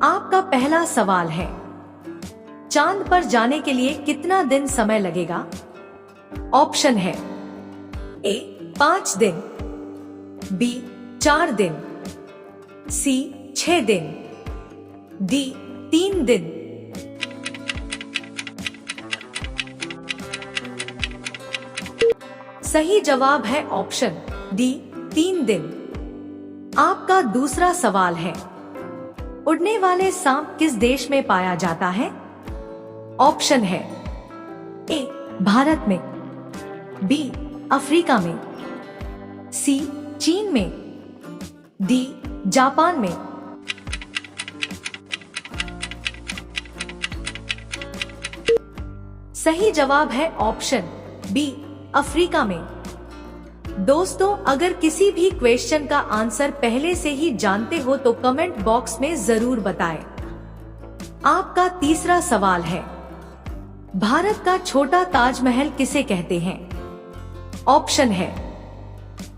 आपका पहला सवाल है, चांद पर जाने के लिए कितना दिन समय लगेगा? ऑप्शन है ए 5 दिन, बी 4 दिन, सी 6 दिन, डी 3 दिन। सही जवाब है ऑप्शन डी 3 दिन। आपका दूसरा सवाल है, उड़ने वाले सांप किस देश में पाया जाता है? ऑप्शन है ए भारत में, बी अफ्रीका में, सी चीन में, डी जापान में। सही जवाब है ऑप्शन बी अफ्रीका में। दोस्तों, अगर किसी भी क्वेश्चन का आंसर पहले से ही जानते हो तो कमेंट बॉक्स में जरूर बताएं। आपका तीसरा सवाल है, भारत का छोटा ताजमहल किसे कहते हैं? ऑप्शन है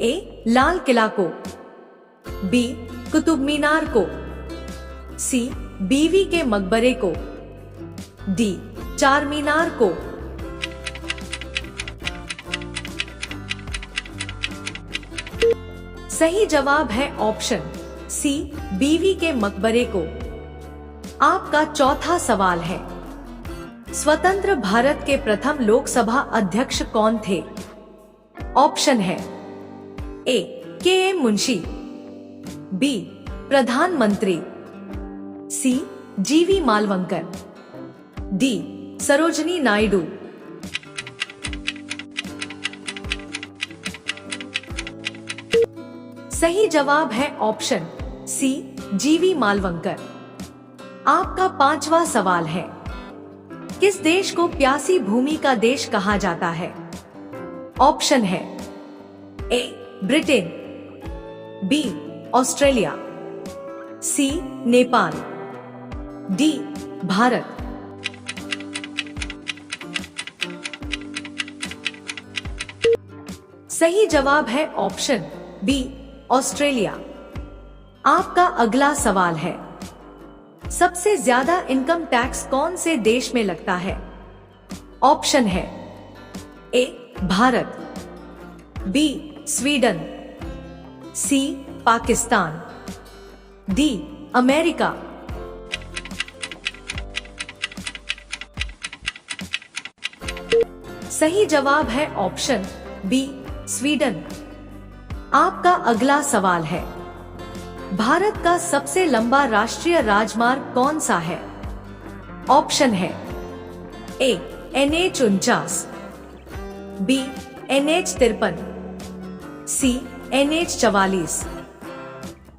ए लाल किला को, बी कुतुब मीनार को, सी बीवी के मकबरे को, डी चार मीनार को। सही जवाब है ऑप्शन सी बीवी के मकबरे को। आपका चौथा सवाल है, स्वतंत्र भारत के प्रथम लोकसभा अध्यक्ष कौन थे? ऑप्शन है ए के एम मुंशी, बी प्रधानमंत्री, सी जीवी मालवंकर, डी सरोजनी नायडू। सही जवाब है ऑप्शन सी जीवी मालवंकर। आपका पांचवा सवाल है, किस देश को प्यासी भूमि का देश कहा जाता है? ऑप्शन है ए ब्रिटेन, बी ऑस्ट्रेलिया, सी नेपाल, डी भारत। सही जवाब है ऑप्शन बी ऑस्ट्रेलिया। आपका अगला सवाल है, सबसे ज्यादा इनकम टैक्स कौन से देश में लगता है? ऑप्शन है A Bharat, B Sweden, C Pakistan, D America. सही जवाब है ऑप्शन बी स्वीडन। आपका अगला सवाल है, भारत का सबसे लंबा राष्ट्रीय राजमार्ग कौन सा है? ऑप्शन है ए NH49, बी NH53, सी NH44,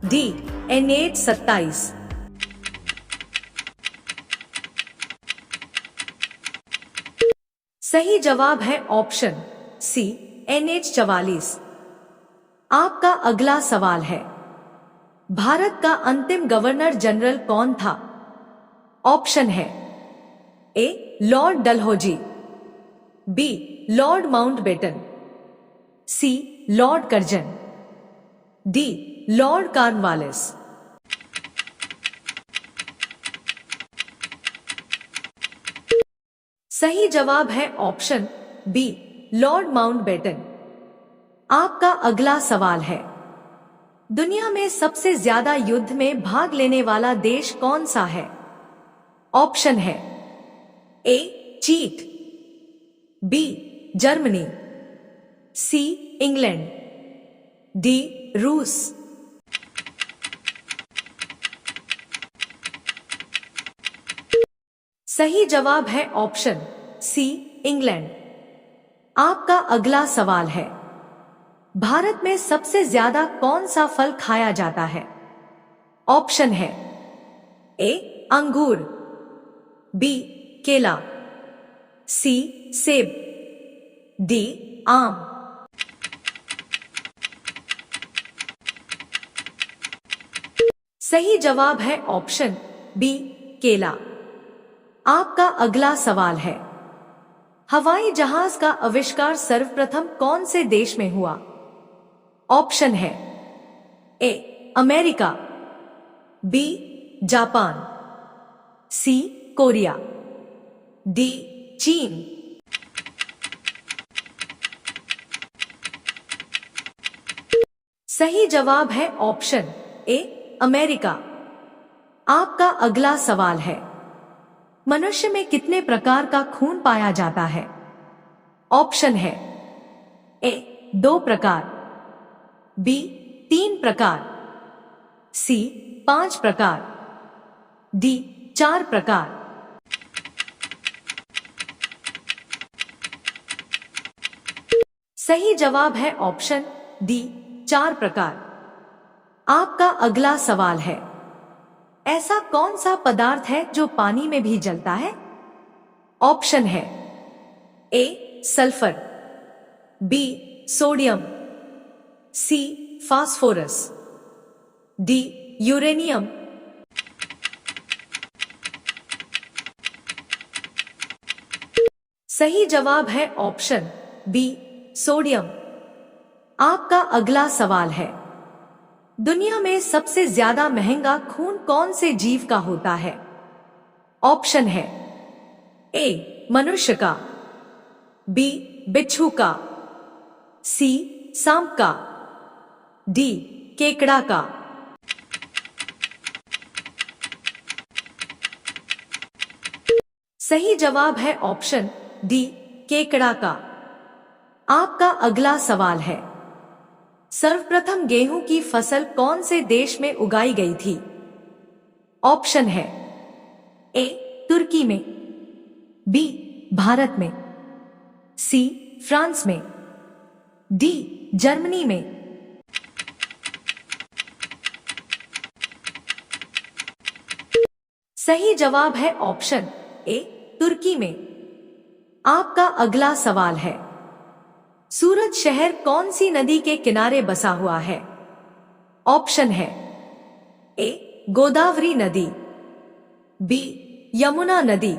डी NH27। सही जवाब है ऑप्शन सी NH44। आपका अगला सवाल है, भारत का अंतिम गवर्नर जनरल कौन था? ऑप्शन है A lord Dalhousie, B lord Mountbatten, C lord Curzon, D lord Cornwallis. सही जवाब है ऑप्शन बी लॉर्ड माउंटबेटन। आपका अगला सवाल है, दुनिया में सबसे ज्यादा युद्ध में भाग लेने वाला देश कौन सा है? ऑप्शन है ए चीन, B Germany, C England, D रूस। सही जवाब है ऑप्शन सी इंग्लैंड। आपका अगला सवाल है, भारत में सबसे ज्यादा कौन सा फल खाया जाता है? ऑप्शन है ए अंगूर, बी केला, सी सेब, डी आम। सही जवाब है ऑप्शन बी केला। आपका अगला सवाल है, हवाई जहाज का आविष्कार सर्वप्रथम कौन से देश में हुआ? ऑप्शन है A America, B Japan, C Korea, D चीन। सही जवाब है ऑप्शन ए अमेरिका। आपका अगला सवाल है, मनुष्य में कितने प्रकार का खून पाया जाता है? ऑप्शन है ए 2 प्रकार, बी 3 प्रकार, सी 5 प्रकार, डी 4 प्रकार। सही जवाब है ऑप्शन डी 4 प्रकार। आपका अगला सवाल है, ऐसा कौन सा पदार्थ है जो पानी में भी जलता है? ऑप्शन है ए सल्फर, बी सोडियम, सी फास्फोरस, डी यूरेनियम। सही जवाब है ऑप्शन बी सोडियम। आपका अगला सवाल है, दुनिया में सबसे ज्यादा महंगा खून कौन से जीव का होता है? ऑप्शन है ए मनुष्य का, बी बिच्छू का, सी सांप का, डी केकड़ा का। सही जवाब है ऑप्शन डी केकड़ा का। आपका अगला सवाल है, सर्वप्रथम गेहूं की फसल कौन से देश में उगाई गई थी? ऑप्शन है ए तुर्की में, बी भारत में, सी फ्रांस में, डी जर्मनी में। सही जवाब है ऑप्शन ए तुर्की में। आपका अगला सवाल है, सूरत शहर कौन सी नदी के किनारे बसा हुआ है? ऑप्शन है ए गोदावरी नदी, बी यमुना नदी,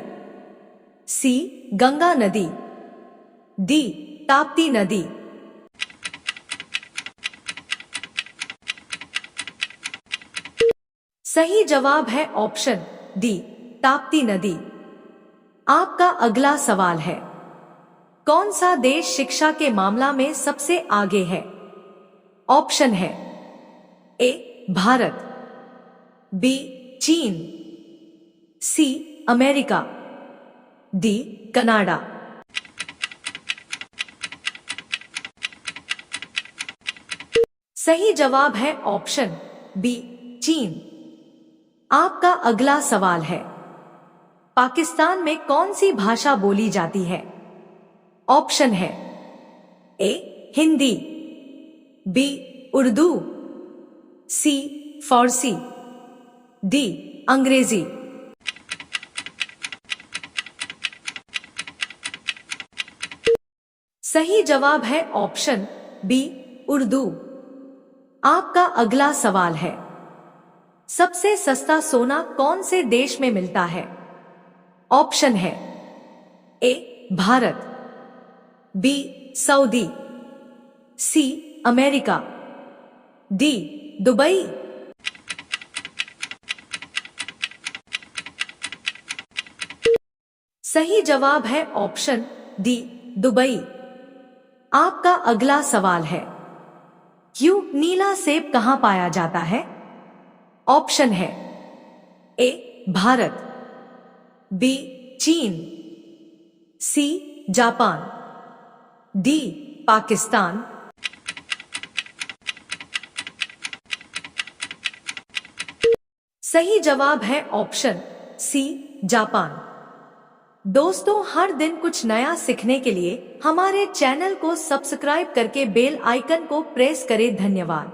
सी गंगा नदी, डी ताप्ती नदी। सही जवाब है ऑप्शन डी ताप्ती नदी। आपका अगला सवाल है, कौन सा देश शिक्षा के मामला में सबसे आगे है? ऑप्शन है ए भारत, बी चीन, सी अमेरिका, डी कनाडा। सही जवाब है ऑप्शन बी चीन। आपका अगला सवाल है, पाकिस्तान में कौन सी भाषा बोली जाती है? ऑप्शन है ए हिंदी, बी उर्दू, सी फारसी, डी अंग्रेजी। सही जवाब है ऑप्शन बी उर्दू। आपका अगला सवाल है, सबसे सस्ता सोना कौन से देश में मिलता है? ऑप्शन है A Bharat, B Saudi, C America, D Dubai. सही जवाब है ऑप्शन डी दुबई। आपका अगला सवाल है, क्यों नीला सेब कहां पाया जाता है? ऑप्शन है ए भारत, बी चीन, सी जापान, डी पाकिस्तान। सही जवाब है ऑप्शन सी जापान। दोस्तों, हर दिन कुछ नया सीखने के लिए हमारे चैनल को सब्सक्राइब करके बेल आइकन को प्रेस करें। धन्यवाद।